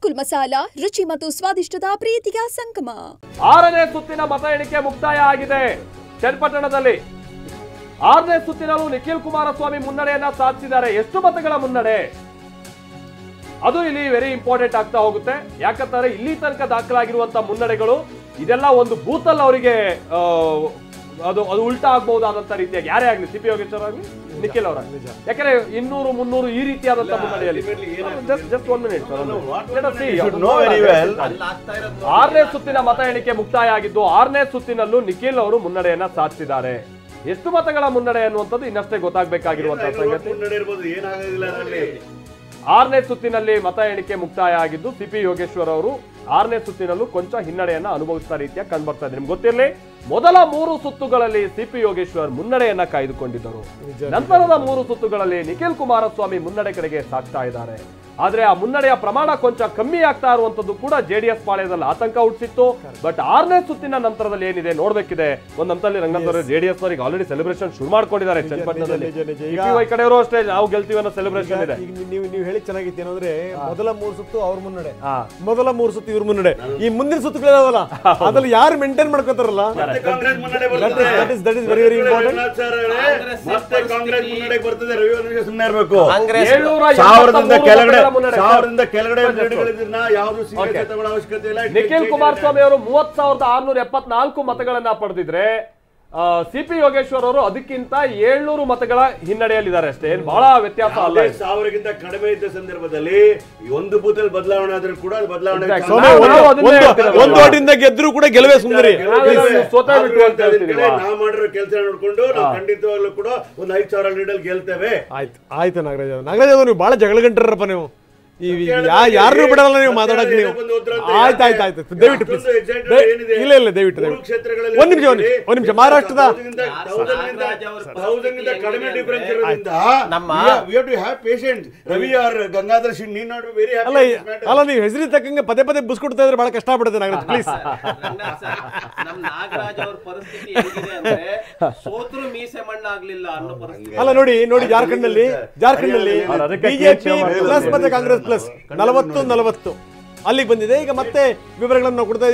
ಗೋಕುಲ್ ಮಸಾಲಾ ರುಚಿ ಮತ್ತು ಸ್ವಾದಿಷ್ಟದ ಪ್ರೀತಿಯ ಸಂಗಮ. 6ನೇ ಸುತ್ತಿನ ಮತ ಎಣಿಕೆ ಮುಕ್ತಾಯ ಆಗಿದೆ. ಚನ್ನಪಟ್ಟಣದಲ್ಲಿ 6ನೇ ಸುತ್ತಿನಲ್ಲೂ ನಿಖಿಲ್ ಕುಮಾರಸ್ವಾಮಿ ಮುನ್ನಡೆಯನ್ನ ಸಾಧಿಸಿದ್ದಾರೆ. ಎಷ್ಟು ಮತಗಳ ಮುನ್ನಡೆ ಅದು ಇಲ್ಲಿ ವೆರಿ ಇಂಪಾರ್ಟೆಂಟ್ ಆಗ್ತಾ ಹೋಗುತ್ತೆ. ಯಾಕಂತಾರೆ ಇಲ್ಲಿ ತನಕ ದಾಖಲಾಗಿರುವಂತಹ ಮುನ್ನಡೆಗಳು ಇದೆಲ್ಲ ಒಂದು ಬೂತ್ ಅಲ್ಲಿ ಅವರಿಗೆ ಅದು ಉಲ್ಟಾ ಆಗಬಹುದಾದಂತ ರೀತಿಯಾಗಿ ಯಾರೇ ಆಗಲಿ, ಸಿಪಿ ಯೋಗೇಶ್ವರ್ ಆಗಲಿ, ನಿಖಿಲ್ ಅವರಾಗಲಿ. ಯಾಕಂದ್ರೆ 200, 300 ಈ ರೀತಿಯಾದಂತಹ ಮುನ್ನಡೆಯಲ್ಲಿ 6ನೇ ಸುತ್ತಿನ ಮತ ಎಣಿಕೆ ಮುಕ್ತಾಯ ಆಗಿದ್ದು 6ನೇ ಸುತ್ತಿನಲ್ಲೂ ನಿಖಿಲ್ ಅವರು ಮುನ್ನಡೆಯನ್ನ ಸಾಧಿಸಿದ್ದಾರೆ. ಎಷ್ಟು ಮತಗಳ ಮುನ್ನಡೆ ಅನ್ನುವಂಥದ್ದು ಇನ್ನಷ್ಟೇ ಗೊತ್ತಾಗಬೇಕಾಗಿರುವಂತಹ ಸಂಗತಿ. 6ನೇ ಸುತ್ತಿನಲ್ಲಿ ಮತ ಎಣಿಕೆ ಮುಕ್ತಾಯ ಆಗಿದ್ದು ಸಿಪಿ ಯೋಗೇಶ್ವರ್ ಅವರು 6ನೇ ಸುತ್ತಿನಲ್ಲೂ ಕೊಂಚ ಹಿನ್ನಡೆಯನ್ನ ಅನುಭವಿಸಿದ ರೀತಿಯ ಕಂಡುಬರ್ತಾ ಇದೆ. ನಿಮ್ಗೆ ಗೊತ್ತಿರಲಿ, ಮೊದಲ 3 ಸುತ್ತುಗಳಲ್ಲಿ ಸಿಪಿ ಯೋಗೇಶ್ವರ್ ಮುನ್ನಡೆಯನ್ನ ಕಾಯ್ದುಕೊಂಡಿದ್ದರು. ನಂತರದ 3 ಸುತ್ತುಗಳಲ್ಲಿ ನಿಖಿಲ್ ಕುಮಾರಸ್ವಾಮಿ ಮುನ್ನಡೆ ಕಡೆಗೆ ಸಾಗ್ತಾ ಇದ್ದಾರೆ. ಆದ್ರೆ ಆ ಮುನ್ನಡೆಯ ಪ್ರಮಾಣ ಕೊಂಚ ಕಮ್ಮಿ ಆಗ್ತಾ ಇರುವಂತದ್ದು ಕೂಡ ಜೆಡಿಎಸ್ ಪಾಳ್ಯದಲ್ಲಿ ಆತಂಕ ಹುಟ್ಟಿಸಿತ್ತು. ಬಟ್ 6ನೇ ಸುತ್ತಿನ ನಂತರದಲ್ಲಿ ಏನಿದೆ ನೋಡ್ಬೇಕಿದೆ. ಒಂದ್ ಹಂತದಲ್ಲಿ ರಂಗನಾಥ್ ಜೆಡಿಎಸ್ ಅವರಿಗೆ ಆಲ್ರೆಡಿ ಸೆಲೆಬ್ರೇಷನ್ ಶುರು ಮಾಡ್ಕೊಂಡಿದ್ದಾರೆ. ಚನ್ನಪಟ್ಟಣದಲ್ಲಿ ಕಡೆಯವರು ಅಷ್ಟೇ ನಾವು ಗೆಲ್ತೀವಿ ಅನ್ನೋ ಸೆಲೆಬ್ರೇಷನ್ ಇದೆ. ನೀವು ಹೇಳಿ ಚೆನ್ನಾಗಿತ್ತು ಏನಂದ್ರೆ ಮೊದಲ 3 ಸುತ್ತು ಅವ್ರ ಮುನ್ನಡೆ, ಮೊದಲ 3 ಸುತ್ತು ಇವ್ರ ಮುನ್ನಡೆ. ಈ ಮುಂದಿನ ಸುತ್ತುಗಳಲ್ಲ ಅದ್ರಲ್ಲಿ ಯಾರು ಮೇಂಟೈನ್ ಮಾಡ್ಕೋತಾರಲ್ಲ, very very important. Nikhil Kumaraswamy ಅವರು 30,674 ಮತಗಳನ್ನ ಪಡೆದಿದ್ರೆ ಸಿಪಿ ಯೋಗೇಶ್ವರ್ ಅವರು ಅದಕ್ಕಿಂತ 700 ಮತಗಳ ಹಿನ್ನಡೆಯಲ್ಲಿದ್ದಾರೆ ಅಷ್ಟೇ. ಏನ್ ಬಹಳ ವ್ಯತ್ಯಾಸ ಅಲ್ಲ. 1000ಕ್ಕಿಂತ ಕಡಿಮೆ ಇದ್ದ ಸಂದರ್ಭದಲ್ಲಿ ಒಂದು ಬೂತ್ ಅಲ್ಲಿ ಬದಲಾವಣೆ ಆದ್ರೂ ಕೂಡ ಬದಲಾವಣೆ ಒಂದು ಓಟಿಂದ ಗೆದ್ರು ಕೂಡ ಗೆಲುವೆ ಸುಂದರಿ. ನಾವು ಮಾಡಿರೋ ಕೆಲಸ ನೋಡ್ಕೊಂಡು ನಾವು ಖಂಡಿತವಾಗ್ಲೂ ಕೂಡ ಒಂದು 5,000 ಲೀಡರ್ ಗೆಲ್ತೇವೆ. ಆಯ್ತು ನಾಗರಾಜ್ ಅವರು ನೀವು ಬಹಳ ಜಗಳಗಂಟರಪ್ಪ. ನೀವು ಯಾರನ್ನೂ ಬಿಡಲ್ಲ ನೀವು ಮಾತಾಡಕ್. ನೀವು ಆಯ್ತು ದಯವಿಟ್ಟು ಪ್ಲೀಸ್. ಇಲ್ಲ ದಯವಿಟ್ಟು ಒಂದ್ ನಿಮಿಷ ಮಹಾರಾಷ್ಟ್ರದ ಕಡಿಮೆ ಡಿಫರೆನ್ಸ್ ಇರೋದ್ರಿಂದ ರವಿ ಆರ್ ಗಂಗಾಧರ್ ಸಿಂಗ್ ಅಲ್ಲ ನೀವು ಹೆಸರಿ ತಕ್ಕಂಗೆ ಪದೇ ಬುಸ್ಕೊಡ್ತಾ ಇದ್ರೆ ಬಹಳ ಕಷ್ಟ ಪಡುತ್ತೆ ನಾಗರಾಜ್ ಪ್ಲೀಸ್. ಅಲ್ಲ ನೋಡಿ ಜಾರ್ಖಂಡ್ ನಲ್ಲಿ ಬಿಜೆಪಿ ಪ್ಲಸ್ ಮತ್ತೆ ಕಾಂಗ್ರೆಸ್ ಪ್ಲಸ್ 40 ಅಲ್ಲಿಗೆ ಬಂದಿದೆ. ಈಗ ಮತ್ತೆ ವಿವರಗಳನ್ನು ಕೊಡ್ತಾ